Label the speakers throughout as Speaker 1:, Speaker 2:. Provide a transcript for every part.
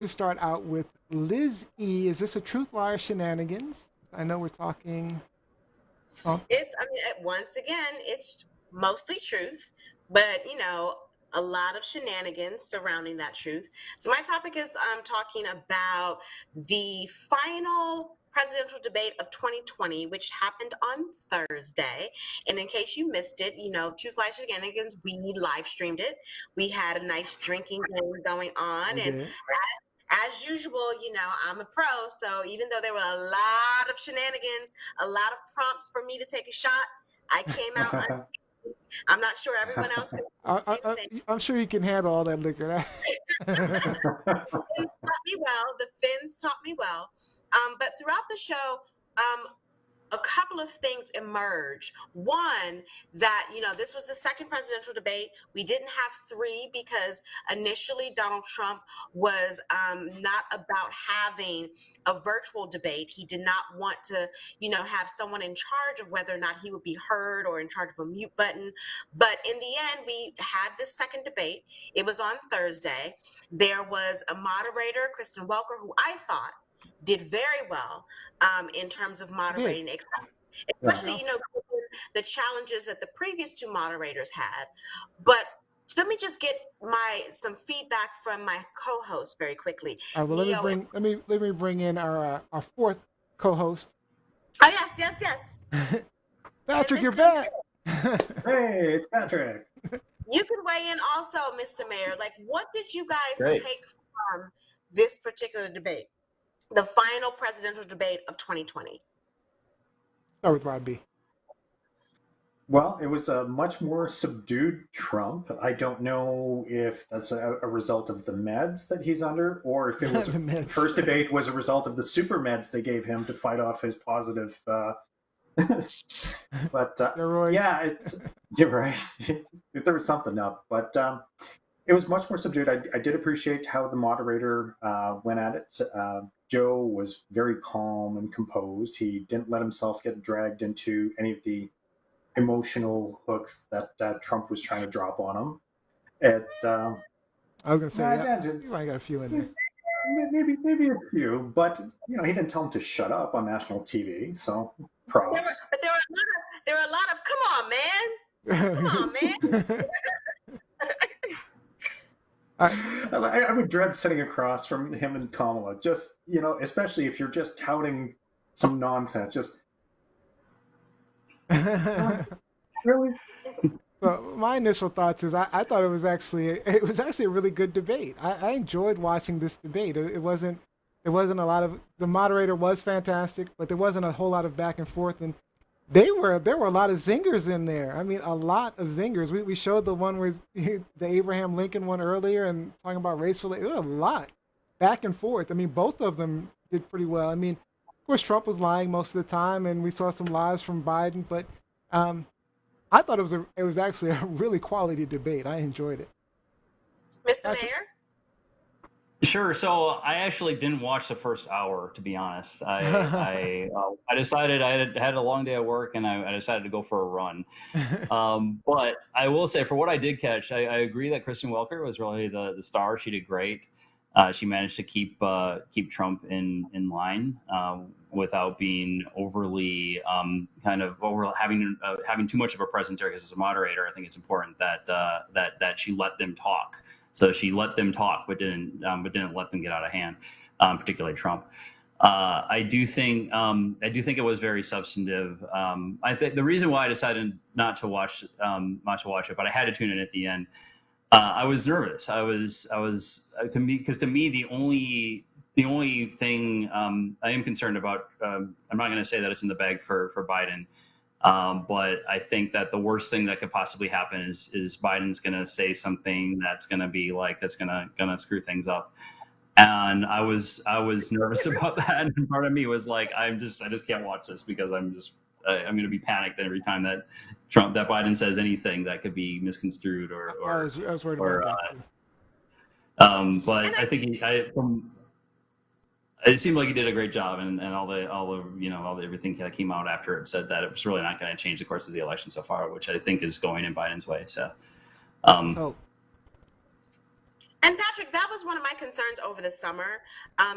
Speaker 1: to start out with Liz E. Is this a truth, lie, or shenanigans? I know we're talking Trump.
Speaker 2: I mean, once again, it's mostly truth, but a lot of shenanigans surrounding that truth. So my topic is talking about the final presidential debate of 2020, which happened on Thursday. And in case you missed it, Truth Lies Shenanigans, we live streamed it. We had a nice drinking game going on,
Speaker 1: We
Speaker 2: and
Speaker 1: did.
Speaker 2: as usual, I'm a pro. So even though there were a lot of shenanigans, a lot of prompts for me to take a shot, I came out. I'm not sure everyone else could
Speaker 1: I,
Speaker 2: do
Speaker 1: I,
Speaker 2: the same
Speaker 1: I,
Speaker 2: thing.
Speaker 1: I'm sure you can handle all that liquor.
Speaker 2: Finns taught me well. The Finns taught me well. But throughout the show, a couple of things emerge. One, that, this was the second presidential debate. We didn't have three because initially Donald Trump was not about having a virtual debate. He did not want to, have someone in charge of whether or not he would be heard or in charge of a mute button. But in the end, we had this second debate. It was on Thursday. There was a moderator, Kristen Welker, who I thought did very well in terms of
Speaker 1: You did.
Speaker 2: moderating,
Speaker 3: Yeah.
Speaker 2: especially the challenges that the previous two moderators had. But let me just get some feedback from my co-host very quickly,
Speaker 1: All right. Well,
Speaker 2: Neo.
Speaker 1: let me bring in our fourth co-host,
Speaker 2: Oh yes. And
Speaker 1: Patrick. You're
Speaker 2: Mr.
Speaker 1: back.
Speaker 3: Hey, it's Patrick.
Speaker 2: You can weigh in also, Mr. Mayor. Like, what did you guys
Speaker 3: Great.
Speaker 2: take from this particular debate, the final presidential debate of 2020?
Speaker 1: Start with Rod B.
Speaker 3: Well, it was a much more subdued Trump. I don't know if that's a result of the meds that he's under, or if it was
Speaker 1: The
Speaker 3: the
Speaker 1: meds.
Speaker 3: first debate was a result of the super meds they gave him to fight off his positive. But
Speaker 1: Steroids.
Speaker 3: yeah, you're right. There was something up, but it was much more subdued. I did appreciate how the moderator went at it. Joe was very calm and composed. He didn't let himself get dragged into any of the emotional hooks that Trump was trying to drop on him.
Speaker 1: I was gonna say,
Speaker 3: I
Speaker 1: yeah,
Speaker 3: did-
Speaker 1: you might got a few in there.
Speaker 3: maybe a few, but he didn't tell him to shut up on national TV. So props.
Speaker 2: But there were a lot of come on, man.
Speaker 3: I would dread sitting across from him and Kamala. Just especially if you're just touting some nonsense. Just really.
Speaker 1: So my initial thoughts is I thought it was actually a really good debate. I enjoyed watching this debate. It wasn't a lot of the moderator was fantastic, but there wasn't a whole lot of back and forth, and there were a lot of zingers in there. I mean, a lot of zingers. We showed the one where the Abraham Lincoln one earlier and talking about racial. There was a lot back and forth. I mean, both of them did pretty well. I mean, of course, Trump was lying most of the time, and we saw some lies from Biden, but um, I thought it was actually a really quality debate. I enjoyed it.
Speaker 2: Mr.
Speaker 1: Patrick?
Speaker 2: Mayor?
Speaker 4: Sure. So I actually didn't watch the first hour, to be honest. I decided I had a long day at work, and I decided to go for a run. But I will say, for what I did catch, I agree that Kristen Welker was really the star. She did great. She managed to keep Trump in line without being overly kind of over having too much of a presence there. Because as a moderator, I think it's important that she let them talk. So she let them talk, but didn't let them get out of hand, particularly Trump. I do think it was very substantive. I think the reason why I decided not to watch it, but I had to tune in at the end. I was nervous. I was to me the only thing I am concerned about. I'm not going to say that it's in the bag for Biden. But I think that the worst thing that could possibly happen is Biden's going to say something that's going to be like that's going to screw things up. And I was nervous about that. And part of me was like, I just can't watch this because I'm going to be panicked every time that Biden says anything that could be misconstrued or
Speaker 1: I was worried about that too.
Speaker 4: but I think it seemed like he did a great job, and all the everything that came out after it said that it was really not going to change the course of the election so far, which I think is going in Biden's way. So,
Speaker 1: So
Speaker 2: And Patrick, that was one of my concerns over the summer,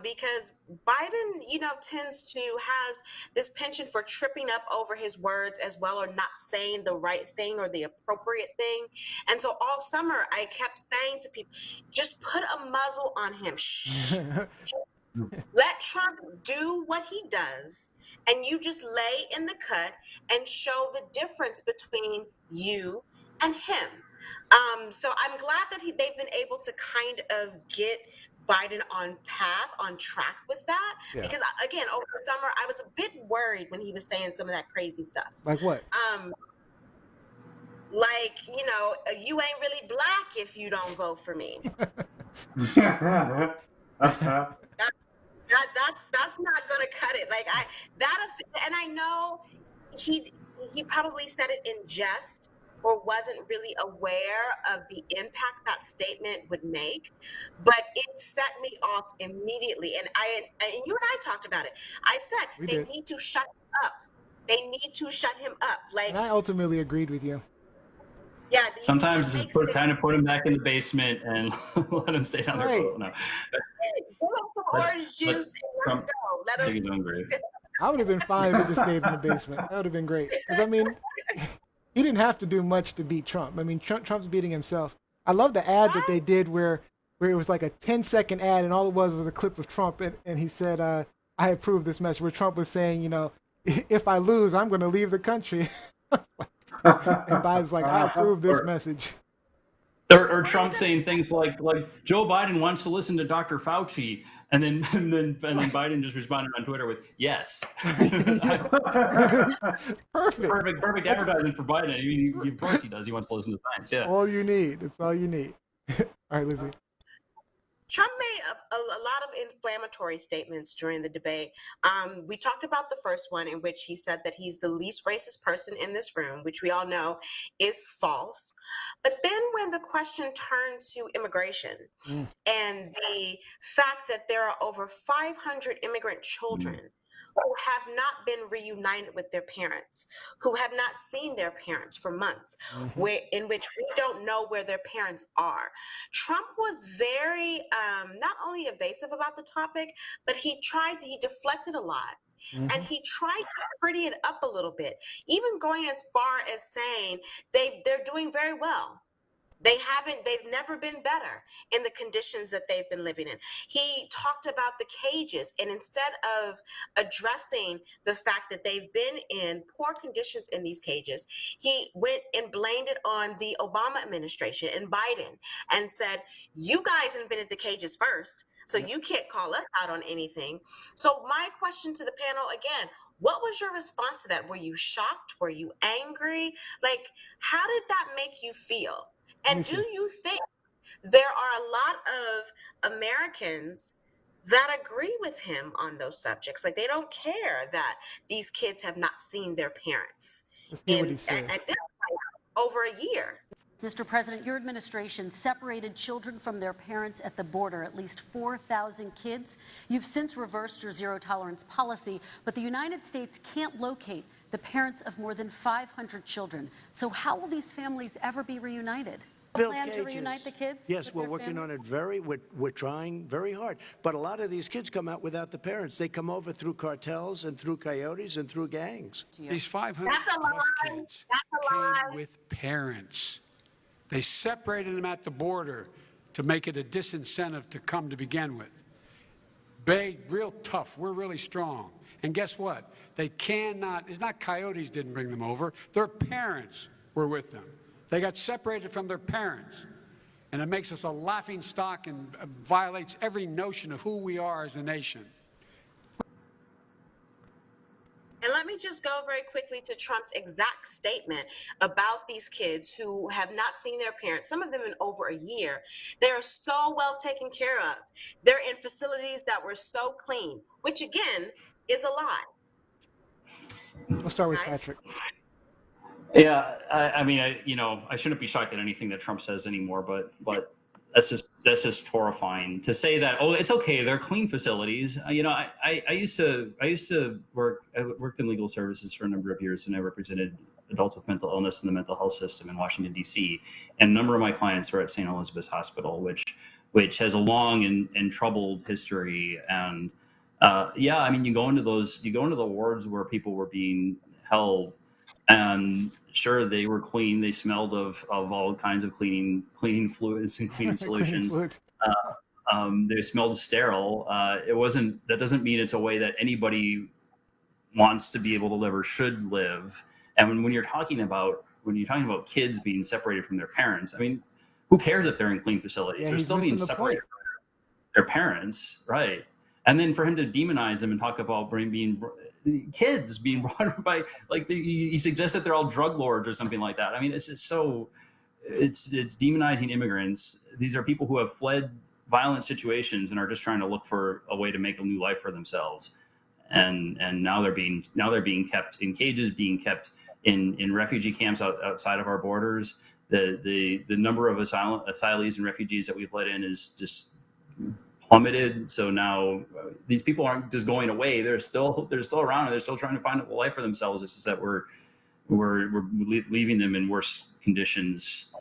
Speaker 2: because Biden, tends to has this penchant for tripping up over his words as well, or not saying the right thing or the appropriate thing. And so all summer, I kept saying to people, just put a muzzle on him. Shh. Let Trump do what he does, and you just lay in the cut and show the difference between you and him. So I'm glad that they've been able to kind of get Biden on track with that.
Speaker 1: Yeah.
Speaker 2: Because again, over the summer, I was a bit worried when he was saying some of that crazy stuff.
Speaker 1: Like what?
Speaker 2: Like, you ain't really black if you don't vote for me. That's not going to cut it. Like and I know he probably said it in jest, or wasn't really aware of the impact that statement would make, but it set me off immediately. And you and I talked about it. I said they need to shut him up. They need to shut him up. Like, and
Speaker 1: I ultimately agreed with you.
Speaker 2: Yeah.
Speaker 4: Sometimes it's kind of put him back in the basement and let him stay down there.
Speaker 1: Right.
Speaker 4: No.
Speaker 2: Give him some orange juice and let him go. Let him.
Speaker 1: I would have been fine if he just stayed in the basement. That would have been great. Because, I mean, he didn't have to do much to beat Trump. I mean, Trump's beating himself. I love the ad that they did where it was like a 10-second ad, and all it was a clip of Trump, and he said, I approve this message, where Trump was saying, if I lose, I'm going to leave the country. And Biden's like, I approve this message.
Speaker 4: Or Trump saying things like Joe Biden wants to listen to Dr. Fauci, and then Biden just responded on Twitter with yes. Perfect advertising for Biden. I mean, of course he does. He wants to listen to science. Yeah.
Speaker 1: All you need. It's all you need. All right, Lizzie.
Speaker 2: Trump made a lot of inflammatory statements during the debate. We talked about the first one, in which he said that he's the least racist person in this room, which we all know is false. But then when the question turned to immigration and the fact that there are over 500 immigrant children who have not been reunited with their parents, who have not seen their parents for months, in which we don't know where their parents are. Trump was very not only evasive about the topic, but he deflected a lot. And he tried to pretty it up a little bit, even going as far as saying they're doing very well. They've never been better in the conditions that they've been living in. He talked about the cages, and instead of addressing the fact that they've been in poor conditions in these cages, he went and blamed it on the Obama administration and Biden and said, you guys invented the cages first, so you can't call us out on anything. So my question to the panel again, what was your response to that? Were you shocked? Were you angry? Like, how did that make you feel? And do you think there are a lot of Americans that agree with him on those subjects? Like, they don't care that these kids have not seen their parents at this point, over a year.
Speaker 5: Mr. President, your administration separated children from their parents at the border, at least 4,000 kids. You've since reversed your zero-tolerance policy, but the United States can't locate the parents of more than 500 children. So how will these families ever be reunited? Plan to reunite the kids?
Speaker 6: Yes, we're working on it we're trying very hard. But a lot of these kids come out without the parents. They come over through cartels and through coyotes and through gangs.
Speaker 7: These 500 plus kids came with parents. They separated them at the border to make it a disincentive to come to begin with. Real tough. We're really strong. And guess what? They cannot, it's not coyotes didn't bring them over. Their parents were with them. They got separated from their parents. And it makes us a laughing stock and violates every notion of who we are as a nation.
Speaker 2: And let me just go very quickly to Trump's exact statement about these kids who have not seen their parents, some of them in over a year. They are so well taken care of. They're in facilities that were so clean, which again is a lie.
Speaker 1: Let's start with Patrick.
Speaker 4: Yeah, I mean, I shouldn't be shocked at anything that Trump says anymore, but that's just horrifying to say that. Oh, it's okay. They're clean facilities. I used to work in legal services for a number of years, and I represented adults with mental illness in the mental health system in Washington, D.C. And a number of my clients were at St. Elizabeth's Hospital, which which has a long and troubled history. And yeah, I mean, you go into the wards where people were being held, and sure, they were clean. They smelled of all kinds of cleaning fluids and cleaning
Speaker 1: Cleaning
Speaker 4: solutions.
Speaker 1: fluids.
Speaker 4: They smelled sterile. It wasn't. That doesn't mean it's a way that anybody wants to be able to live or should live. And when you're talking about kids being separated from their parents, I mean, who cares if they're in clean facilities?
Speaker 1: Yeah,
Speaker 4: They're
Speaker 1: he's
Speaker 4: still being
Speaker 1: missing the
Speaker 4: separated
Speaker 1: point.
Speaker 4: from their parents, right? And then for him to demonize them and talk about being kids being brought up by, like, he suggests that they're all drug lords or something like that. I mean, it's just so, it's demonizing immigrants. These are people who have fled violent situations and are just trying to look for a way to make a new life for themselves. And now they're being kept in cages, being kept in refugee camps outside of our borders. The number of asylees and refugees that we've let in is just plummeted. So now these people aren't just going away; they're still around, and they're still trying to find a life for themselves. It's just that we're leaving them in worse conditions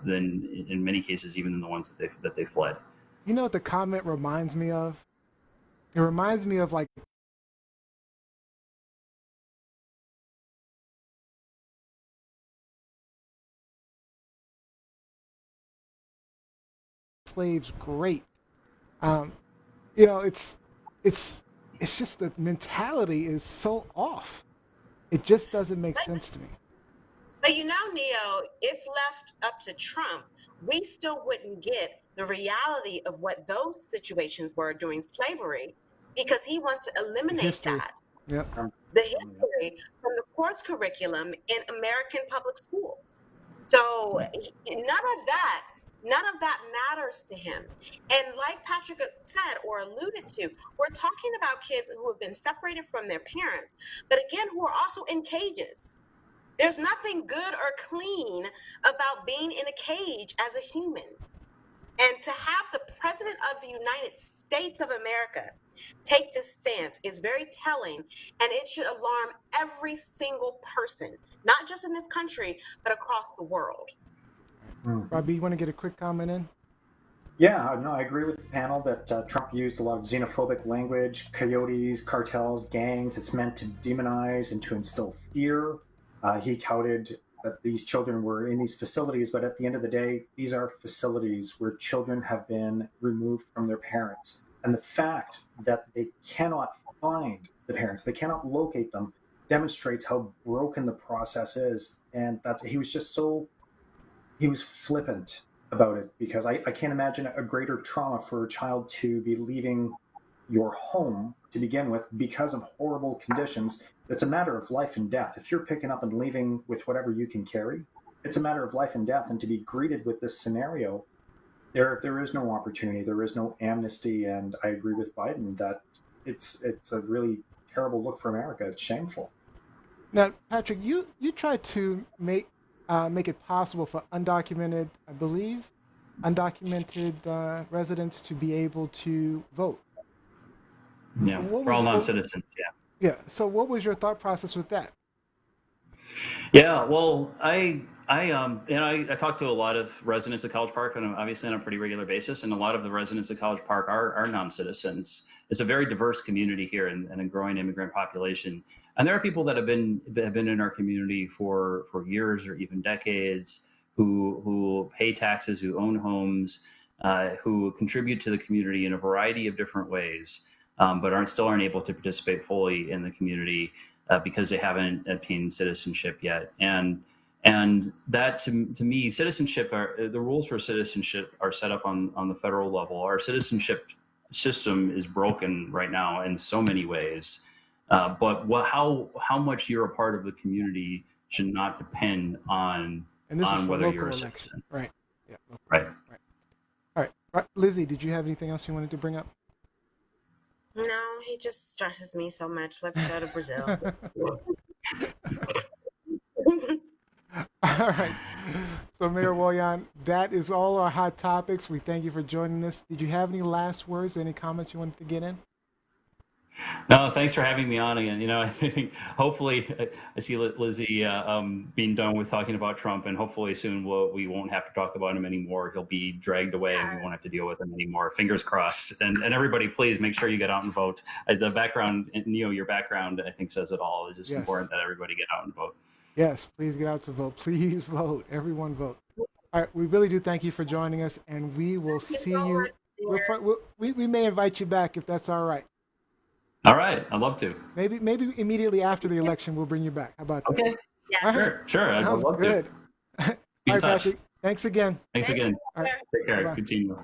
Speaker 4: than, in many cases, even than the ones that they fled.
Speaker 1: You know what the comment reminds me of? It reminds me of, like, slaves great. You know, it's just the mentality is so off. It just doesn't make sense to me.
Speaker 2: But you know, Neo, if left up to Trump, we still wouldn't get the reality of what those situations were during slavery, because he wants to eliminate
Speaker 1: History.
Speaker 2: that.
Speaker 1: Yep.
Speaker 2: The history from the course curriculum in American public schools. So none of that matters to him. And like Patrick said or alluded to, we're talking about kids who have been separated from their parents, but again, who are also in cages. There's nothing good or clean about being in a cage as a human. And to have the President of the United States of America take this stance is very telling, and it should alarm every single person, not just in this country, but across the world.
Speaker 1: Robbie, you want to get a quick comment in?
Speaker 3: Yeah, no, I agree with the panel that Trump used a lot of xenophobic language, coyotes, cartels, gangs. It's meant to demonize and to instill fear. He touted that these children were in these facilities, but at the end of the day, these are facilities where children have been removed from their parents. And the fact that they cannot find the parents, they cannot locate them, demonstrates how broken the process is. And he was flippant about it, because I can't imagine a greater trauma for a child to be leaving your home to begin with because of horrible conditions. It's a matter of life and death. If you're picking up and leaving with whatever you can carry, it's a matter of life and death. And to be greeted with this scenario, there is no opportunity, there is no amnesty. And I agree with Biden that it's a really terrible look for America. It's shameful.
Speaker 1: Now, Patrick, you tried to make it possible for undocumented residents to be able to vote.
Speaker 4: Yeah, for all non-citizens. Yeah.
Speaker 1: Yeah. So, what was your thought process with that?
Speaker 4: Yeah. Well, I talk to a lot of residents of College Park, and obviously on a pretty regular basis, and a lot of the residents of College Park are non-citizens. It's a very diverse community here, and a growing immigrant population. And there are people that have been in our community for years or even decades, who pay taxes, who own homes, who contribute to the community in a variety of different ways, but still aren't able to participate fully in the community because they haven't obtained citizenship yet. And that, to me, citizenship, the rules for citizenship are set up on the federal level. Our citizenship system is broken right now in so many ways. But how much you're a part of the community should not depend on whether you're a citizen.
Speaker 1: Right. Yeah.
Speaker 4: Right.
Speaker 1: All right. Lizzie, did you have anything else you wanted to bring up?
Speaker 2: No, he just stresses me so much. Let's go to Brazil.
Speaker 1: All right. So, Mayor Wojahn, that is all our hot topics. We thank you for joining us. Did you have any last words, any comments you wanted to get in?
Speaker 4: No, thanks for having me on again. I think hopefully I see Lizzie being done with talking about Trump, and hopefully soon we won't have to talk about him anymore. He'll be dragged away, and we won't have to deal with him anymore. Fingers crossed. And everybody, please make sure you get out and vote. The background, Neo, your background, I think says it all. It's just important that everybody get out and vote.
Speaker 1: Yes, please get out to vote. Please vote. Everyone vote. All right, we really do thank you for joining us, and we will see you. We may invite you back if that's all right.
Speaker 4: All right, I'd love to.
Speaker 1: Maybe immediately after the election, we'll bring you back. How about that?
Speaker 4: Okay.
Speaker 2: Yeah.
Speaker 4: Sure. I'd love
Speaker 1: good.
Speaker 4: to.
Speaker 1: All right, Patrick. Thanks again.
Speaker 4: Thanks again.
Speaker 1: All right.
Speaker 4: Take care.
Speaker 1: Bye-bye.
Speaker 4: Continue.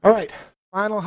Speaker 1: All right. Final